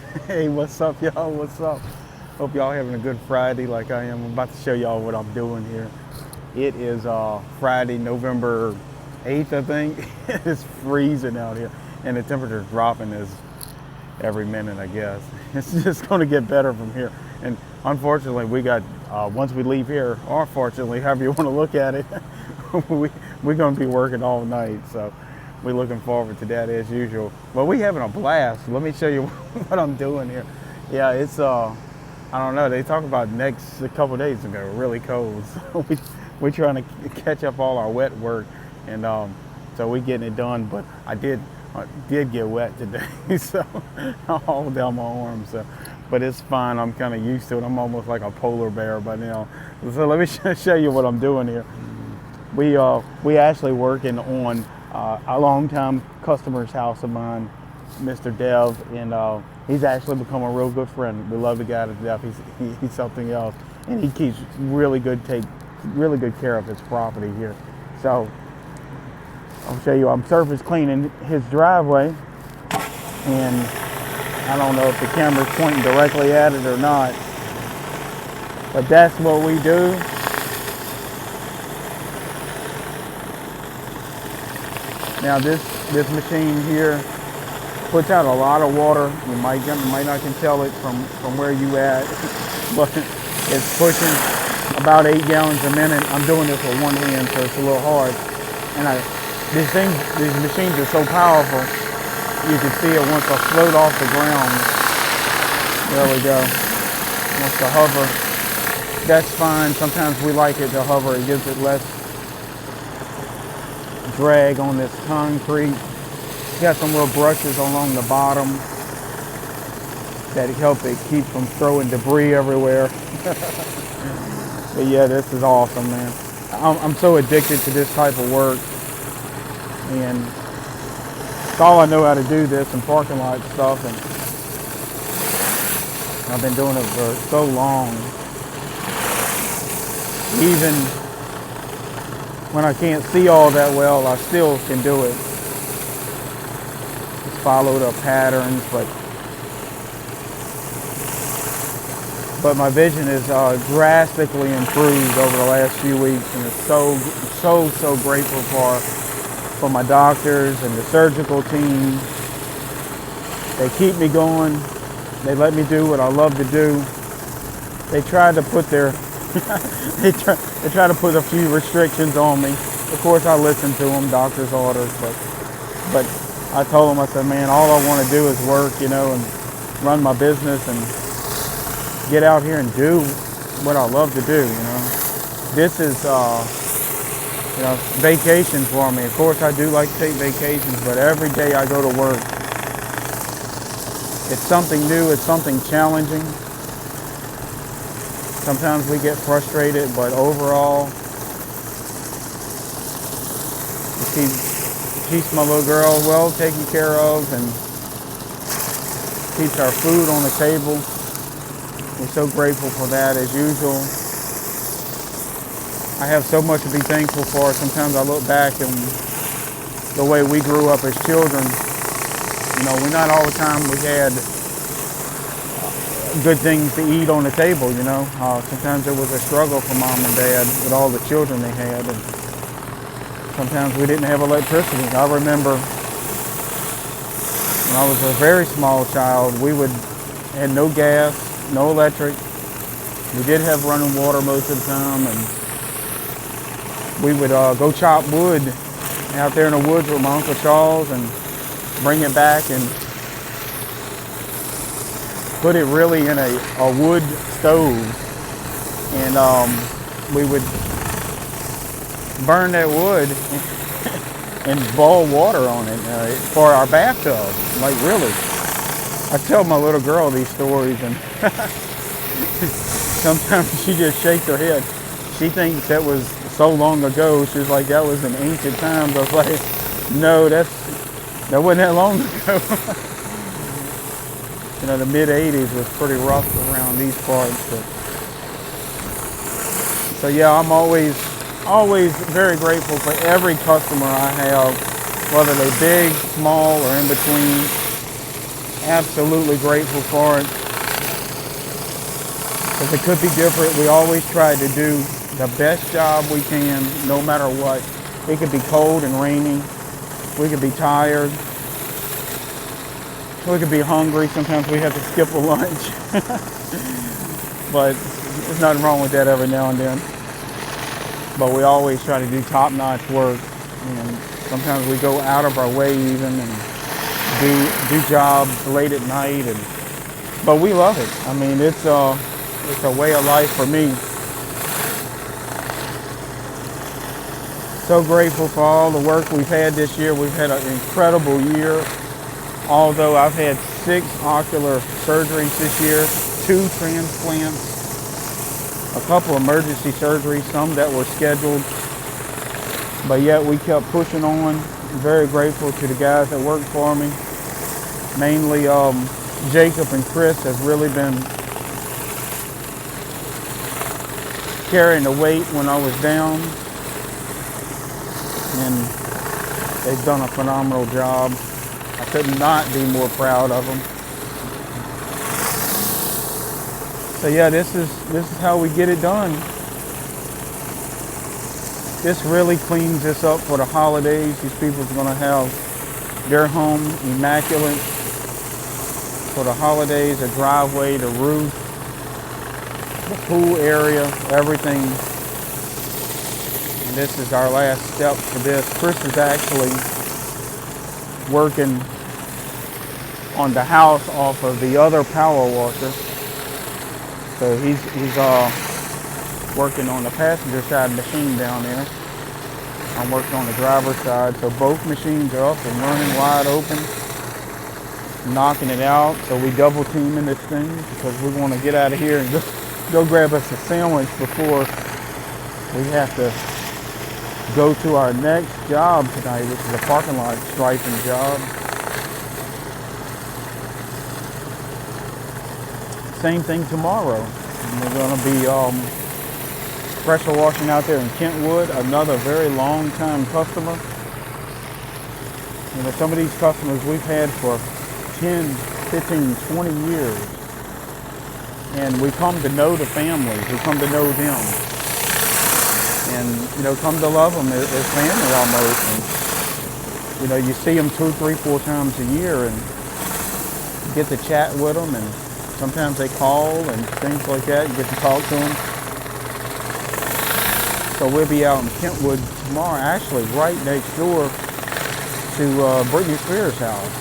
Hey, what's up, y'all? What's up? Hope y'all having a good Friday like I am. I'm about to show y'all what I'm doing here. It is Friday, November 8th, I think. It's freezing out here, and the temperature's dropping as every minute, I guess. It's just going to get better from here. And unfortunately, we got, once we leave here, or fortunately, however you want to look at it, we, we're going to be working all night. So we're looking forward to that as usual. But we having a blast. Let me show you what I'm doing here. Yeah, it's, I don't know, they talk about next a couple days ago, really cold. So we're trying to catch up all our wet work. And so we're getting it done. But I did get wet today, so all down my arm. So, but it's fine. I'm kind of used to it. I'm almost like a polar bear by now. So let me show you what I'm doing here. We actually working on a longtime customer's house of mine, Mr. Dev, and he's actually become a real good friend. We love the guy to death. He's something else, and he keeps really good care of his property here. So I'll show you. I'm surface cleaning his driveway, and I don't know if the camera's pointing directly at it or not, but that's what we do. Now this machine here puts out a lot of water. You might not can tell it from where you at, but it's pushing about 8 gallons a minute. I'm doing this with one hand, so it's a little hard. And these machines are so powerful. You can see it wants to float off the ground. There we go. Wants to hover. That's fine. Sometimes we like it to hover. It gives it less drag on this concrete. Got some little brushes along the bottom that help it keep from throwing debris everywhere. But yeah, this is awesome, man. I'm so addicted to this type of work, and it's all I know how to do, this and parking lot stuff, and I've been doing it for so long. Even when I can't see all that well, I still can do it. Just follow the patterns, but my vision is drastically improved over the last few weeks, and it's so grateful for my doctors and the surgical team. They keep me going. They let me do what I love to do. They tried to put their they try to put a few restrictions on me. Of course, I listen to them, doctor's orders, but I told them, I said, man, all I want to do is work, and run my business and get out here and do what I love to do. This is vacation for me. Of course, I do like to take vacations, but every day I go to work, it's something new, it's something challenging. Sometimes we get frustrated, but overall, it keeps my little girl well taken care of and keeps our food on the table. We're so grateful for that as usual. I have so much to be thankful for. Sometimes I look back and the way we grew up as children, we not all the time we had good things to eat on the table, Sometimes it was a struggle for mom and dad with all the children they had. And sometimes we didn't have electricity. I remember when I was a very small child, had no gas, no electric. We did have running water most of the time, and we would go chop wood out there in the woods with my Uncle Charles and bring it back and put it really in a wood stove, and we would burn that wood and boil water on it for our bathtub. Like, really. I tell my little girl these stories, and sometimes she just shakes her head. She thinks that was so long ago. She's like, that was in ancient times. I was like, no, that wasn't that long ago. The mid-'80s was pretty rough around these parts. So yeah, I'm always very grateful for every customer I have, whether they're big, small, or in between. absolutely grateful for it. Because it could be different. We always try to do the best job we can, no matter what. It could be cold and rainy. We could be tired. We could be hungry. Sometimes we have to skip a lunch. But there's nothing wrong with that every now and then. But we always try to do top-notch work. And sometimes we go out of our way even and do jobs late at night. But we love it. I mean, it's a way of life for me. So grateful for all the work we've had this year. We've had an incredible year. Although I've had 6 ocular surgeries this year, 2 transplants, a couple emergency surgeries, some that were scheduled. But yet we kept pushing on. I'm very grateful to the guys that work for me. Mainly Jacob and Chris have really been carrying the weight when I was down. And they've done a phenomenal job. I could not be more proud of them. So yeah, this is how we get it done. This really cleans us up for the holidays. These people are gonna have their home immaculate for the holidays, the driveway, the roof, the pool area, everything. And this is our last step for this. Chris is actually working on the house off of the other power washer. So he's working on the passenger side machine down there. I'm working on the driver's side. So both machines are up and running wide open, knocking it out. So we double teaming this thing because we want to get out of here and go grab us a sandwich before we have to go to our next job tonight, which is a parking lot striping job. Same thing tomorrow. And we're going to be pressure washing out there in Kentwood, another very long time customer. You know, some of these customers we've had for 10, 15, 20 years. And we come to know the families, we come to know them. And, you know, come to love them as family almost. And, you know, you see them 2, 3, 4 times a year and get to chat with them. And sometimes they call and things like that. You get to talk to them. So we'll be out in Kentwood tomorrow, actually right next door to Britney Spears' house.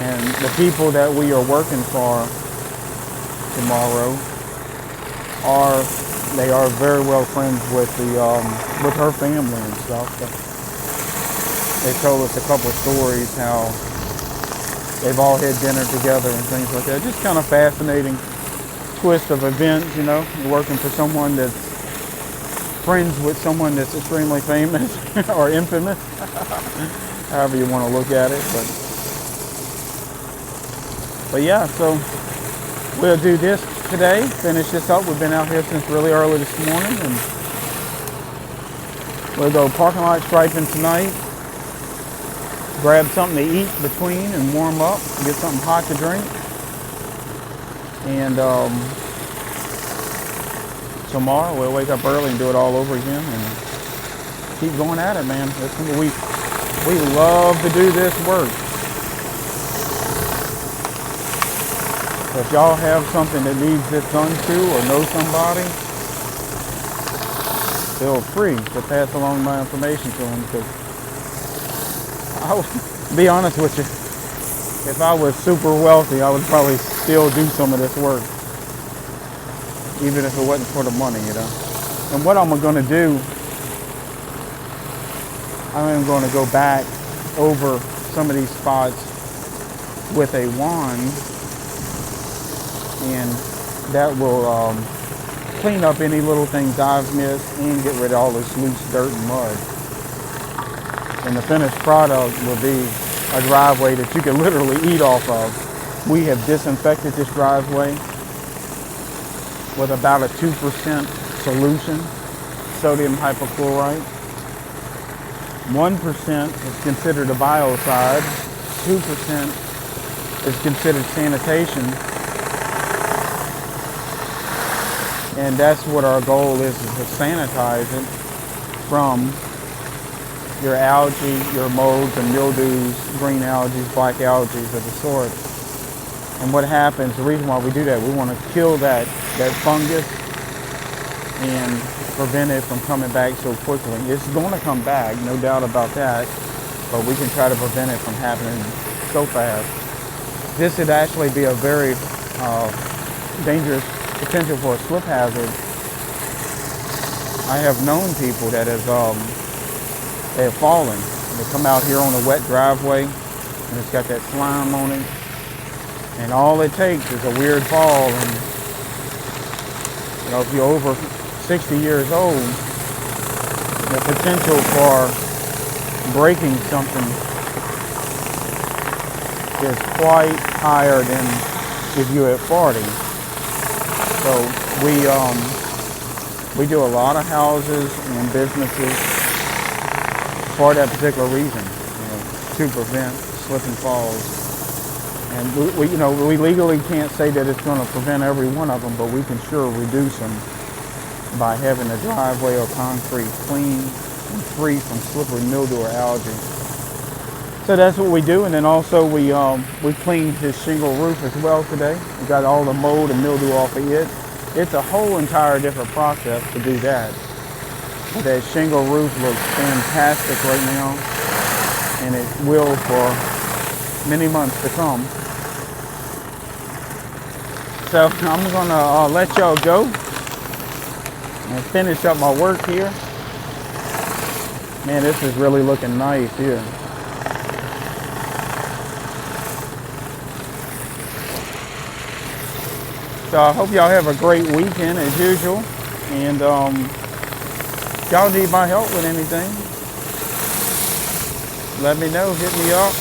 And the people that we are working for tomorrow they are very well friends with her family and stuff. So they told us a couple of stories how they've all had dinner together and things like that. Just kind of fascinating twist of events, you know. You're working for someone that's friends with someone that's extremely famous or infamous, however you want to look at it. But yeah, so we'll do this today, finish this up. We've been out here since really early this morning, and we'll go parking lot striping tonight, grab something to eat between and warm up, get something hot to drink, and tomorrow we'll wake up early and do it all over again and keep going at it, man. We love to do this work. If y'all have something that needs this done to or know somebody, feel free to pass along my information to them, because I'll be honest with you, if I was super wealthy, I would probably still do some of this work, even if it wasn't for the money, you know. And what I'm going to do, I am going to go back over some of these spots with a wand, and that will clean up any little things I've missed and get rid of all this loose dirt and mud. And the finished product will be a driveway that you can literally eat off of. We have disinfected this driveway with about a 2% solution, sodium hypochlorite. 1% is considered a biocide, 2% is considered sanitation. And that's what our goal is to sanitize it from your algae, your molds and mildews, green algae, black algae of the sort. And what happens, the reason why we do that, we want to kill that fungus and prevent it from coming back so quickly. It's going to come back, no doubt about that, but we can try to prevent it from happening so fast. This would actually be a very dangerous potential for a slip hazard. I have known people that have fallen. They come out here on a wet driveway and it's got that slime on it, and all it takes is a weird fall, and if you're over 60 years old, the potential for breaking something is quite higher than if you're at 40. So we do a lot of houses and businesses for that particular reason, to prevent slip and falls. And we legally can't say that it's going to prevent every one of them, but we can sure reduce them by having a driveway or concrete clean and free from slippery mildew or algae. So that's what we do. And then also we cleaned his shingle roof as well today. We got all the mold and mildew off of it. It's a whole entire different process to do that. But that shingle roof looks fantastic right now, and it will for many months to come. So I'm gonna let y'all go and finish up my work here. Man, this is really looking nice here. So I hope y'all have a great weekend as usual. And if y'all need my help with anything, let me know, hit me up.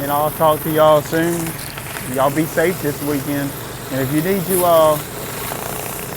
And I'll talk to y'all soon. Y'all be safe this weekend. And if you need to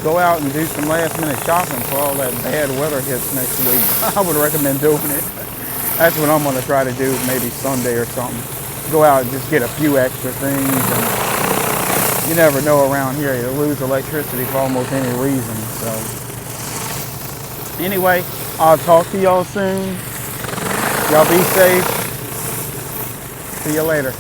go out and do some last minute shopping for all that bad weather hits next week, I would recommend doing it. That's what I'm going to try to do, maybe Sunday or something. Go out and just get a few extra things. And you never know around here. You lose electricity for almost any reason. So anyway, I'll talk to y'all soon. Y'all be safe. See you later.